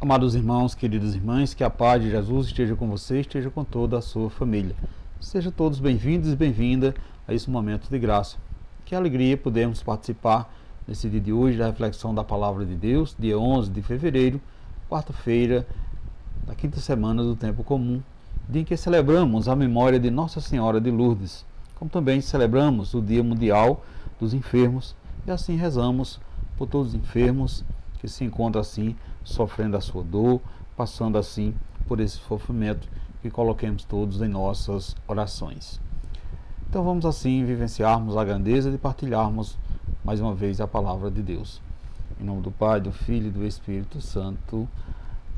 Amados irmãos, queridas irmãs, que a paz de Jesus esteja com você, esteja com toda a sua família. Sejam todos bem-vindos e bem-vinda a esse momento de graça. Que alegria podermos participar nesse dia de hoje da reflexão da Palavra de Deus, dia 11 de fevereiro, quarta-feira da quinta semana do tempo comum, dia em que celebramos a memória de Nossa Senhora de Lourdes, como também celebramos o Dia Mundial dos Enfermos e assim rezamos por todos os enfermos que se encontram assim, sofrendo a sua dor, passando assim por esse sofrimento, que coloquemos todos em nossas orações. Então vamos assim vivenciarmos a grandeza de partilharmos mais uma vez a palavra de Deus. Em nome do Pai, do Filho e do Espírito Santo.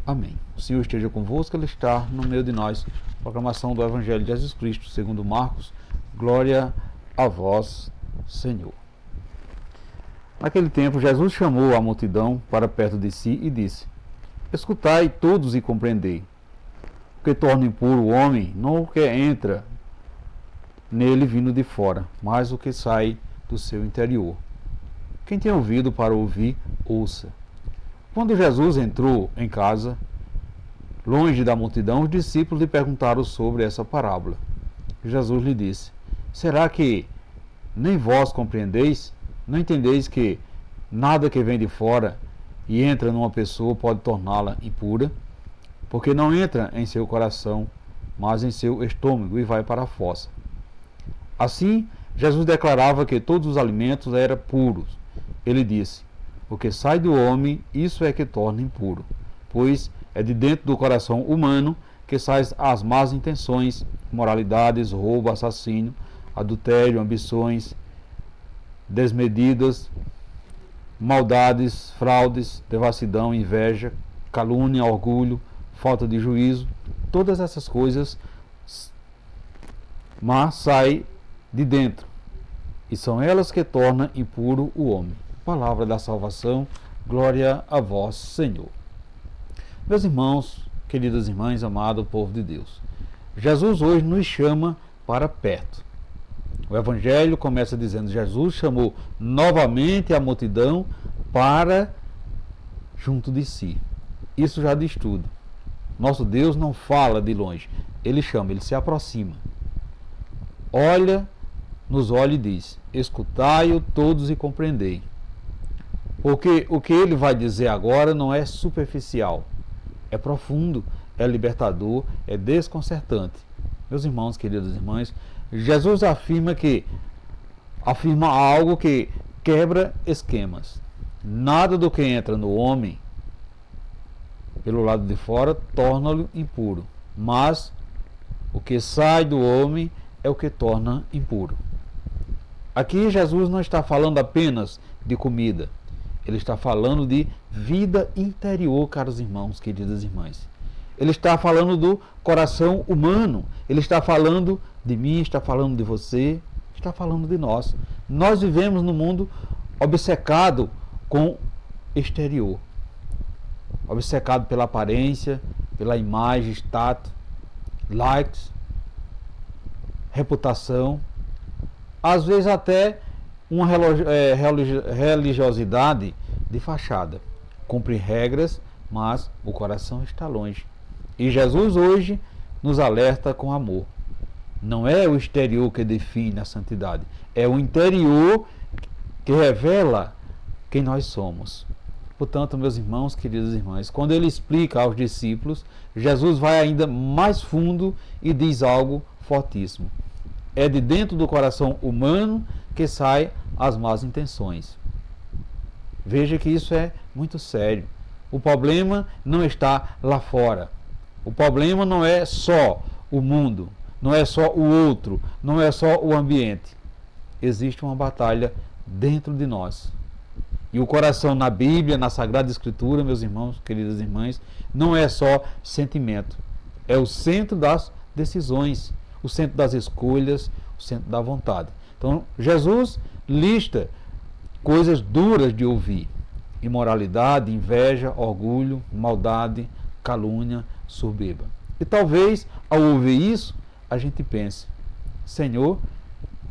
Amém. O Senhor esteja convosco, Ele está no meio de nós. Proclamação do Evangelho de Jesus Cristo, segundo Marcos. Glória a vós, Senhor. Naquele tempo, Jesus chamou a multidão para perto de si e disse: Escutai todos e compreendei. O que torna impuro o homem não o que entra nele vindo de fora, mas o que sai do seu interior. Quem tem ouvido para ouvir, ouça. Quando Jesus entrou em casa, longe da multidão, os discípulos lhe perguntaram sobre essa parábola. Jesus lhe disse: Será que nem vós compreendeis? Não entendeis que nada que vem de fora e entra numa pessoa pode torná-la impura? Porque não entra em seu coração, mas em seu estômago e vai para a fossa. Assim, Jesus declarava que todos os alimentos eram puros. Ele disse: O que sai do homem, isso é que torna impuro, pois é de dentro do coração humano que saem as más intenções, imoralidades, roubo, assassínio, adultério, ambições desmedidas, maldades, fraudes, devassidão, inveja, calúnia, orgulho, falta de juízo. Todas essas coisas mas saem de dentro, e são elas que tornam impuro o homem. Palavra da salvação, glória a vós, Senhor. Meus irmãos, queridas irmãs, amado povo de Deus, Jesus hoje nos chama para perto. O Evangelho começa dizendo: Jesus chamou novamente a multidão para junto de si. Isso já diz tudo. Nosso Deus não fala de longe, Ele chama, Ele se aproxima. Olha nos olhos e diz: Escutai-o todos e compreendei. Porque o que Ele vai dizer agora não é superficial, é profundo, é libertador, é desconcertante. Meus irmãos, queridas irmãs, Jesus afirma algo que quebra esquemas. Nada do que entra no homem pelo lado de fora torna-o impuro, mas o que sai do homem é o que torna impuro. Aqui Jesus não está falando apenas de comida, Ele está falando de vida interior, caros irmãos, queridas irmãs. Ele está falando do coração humano, Ele está falando de mim, está falando de você, está falando de nós. Nós vivemos num mundo obcecado com exterior, obcecado pela aparência, pela imagem, status, likes, reputação, às vezes até uma religiosidade de fachada. Cumpre regras, mas o coração está longe. E Jesus hoje nos alerta com amor. Não é o exterior que define a santidade, é o interior que revela quem nós somos. Portanto, meus irmãos, queridas irmãs, quando Ele explica aos discípulos, Jesus vai ainda mais fundo e diz algo fortíssimo. É de dentro do coração humano que saem as más intenções. Veja que isso é muito sério. O problema não está lá fora. O problema não é só o mundo, não é só o outro, não é só o ambiente. Existe uma batalha dentro de nós. E o coração na Bíblia, na Sagrada Escritura, meus irmãos, queridas irmãs, não é só sentimento. É o centro das decisões, o centro das escolhas, o centro da vontade. Então, Jesus lista coisas duras de ouvir: imoralidade, inveja, orgulho, maldade, calúnia, soberba. E talvez, ao ouvir isso, a gente pense: Senhor,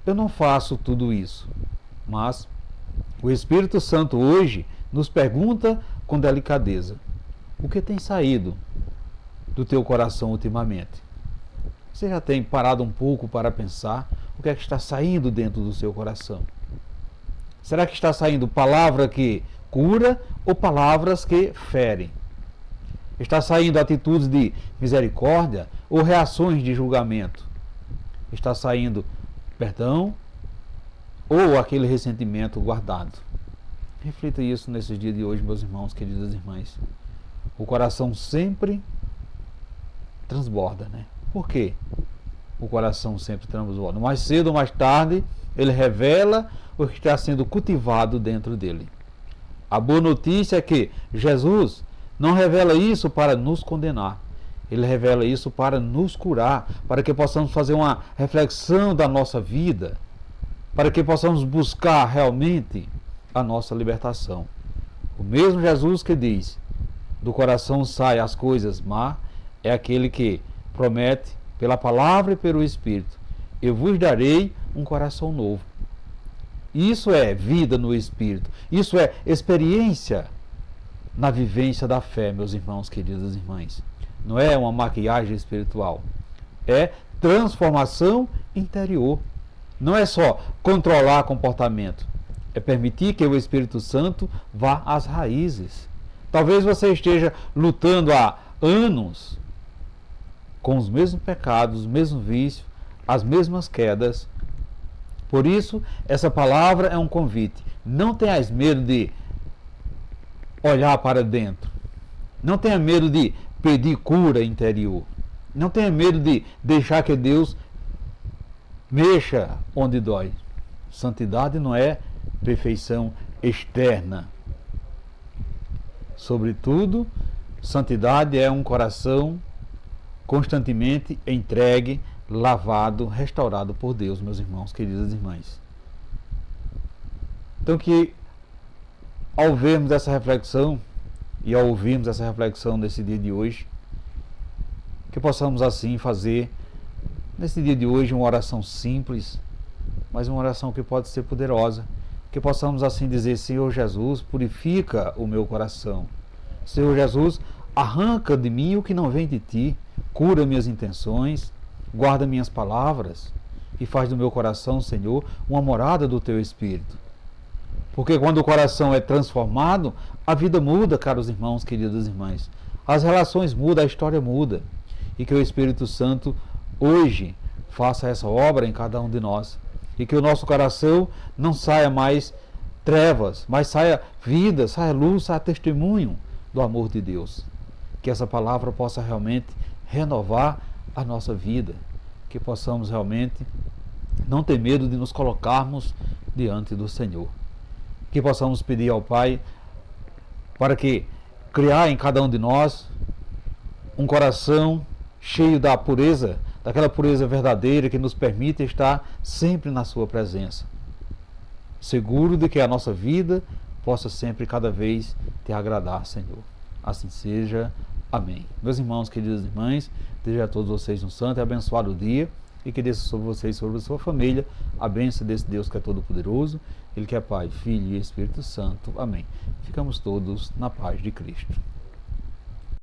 eu não faço tudo isso. Mas o Espírito Santo hoje nos pergunta com delicadeza: O que tem saído do teu coração ultimamente? Você já tem parado um pouco para pensar o que é que está saindo dentro do seu coração? Será que está saindo palavra que cura ou palavras que ferem? Está saindo atitudes de misericórdia ou reações de julgamento? Está saindo perdão ou aquele ressentimento guardado? Reflita isso nesses dias de hoje, meus irmãos, queridas irmãs. O coração sempre transborda, né? Por quê? O coração sempre transborda. Mais cedo ou mais tarde, ele revela o que está sendo cultivado dentro dele. A boa notícia é que Jesus não revela isso para nos condenar. Ele revela isso para nos curar, para que possamos fazer uma reflexão da nossa vida, para que possamos buscar realmente a nossa libertação. O mesmo Jesus que diz, do coração saem as coisas más, é aquele que promete, pela palavra e pelo Espírito, eu vos darei um coração novo. Isso é vida no Espírito. Isso é experiência na vivência da fé, meus irmãos, queridas irmãs. Não é uma maquiagem espiritual. É transformação interior. Não é só controlar comportamento. É permitir que o Espírito Santo vá às raízes. Talvez você esteja lutando há anos com os mesmos pecados, os mesmos vícios, as mesmas quedas. Por isso, essa palavra é um convite. Não tenhas medo de olhar para dentro. Não tenha medo de pedir cura interior. Não tenha medo de deixar que Deus mexa onde dói. Santidade não é perfeição externa. Sobretudo, santidade é um coração constantemente entregue, lavado, restaurado por Deus, meus irmãos, queridas irmãs. Então que ao vermos essa reflexão e ao ouvirmos essa reflexão nesse dia de hoje, que possamos assim fazer nesse dia de hoje uma oração simples, mas uma oração que pode ser poderosa, que possamos assim dizer: Senhor Jesus, purifica o meu coração. Senhor Jesus, arranca de mim o que não vem de ti, cura minhas intenções, guarda minhas palavras e faz do meu coração, Senhor, uma morada do teu Espírito. Porque quando o coração é transformado, a vida muda, caros irmãos, queridas irmãs. As relações mudam, a história muda. E que o Espírito Santo hoje faça essa obra em cada um de nós. E que o nosso coração não saia mais trevas, mas saia vida, saia luz, saia testemunho do amor de Deus. Que essa palavra possa realmente renovar a nossa vida. Que possamos realmente não ter medo de nos colocarmos diante do Senhor. Que possamos pedir ao Pai para que criar em cada um de nós um coração cheio da pureza, daquela pureza verdadeira que nos permite estar sempre na sua presença. Seguro de que a nossa vida possa sempre, cada vez, te agradar, Senhor. Assim seja. Amém. Meus irmãos, queridas irmãs, desejo a todos vocês um santo e abençoado dia e que desça sobre vocês e sobre a sua família a bênção desse Deus que é todo-poderoso, Ele que é Pai, Filho e Espírito Santo. Amém. Ficamos todos na paz de Cristo.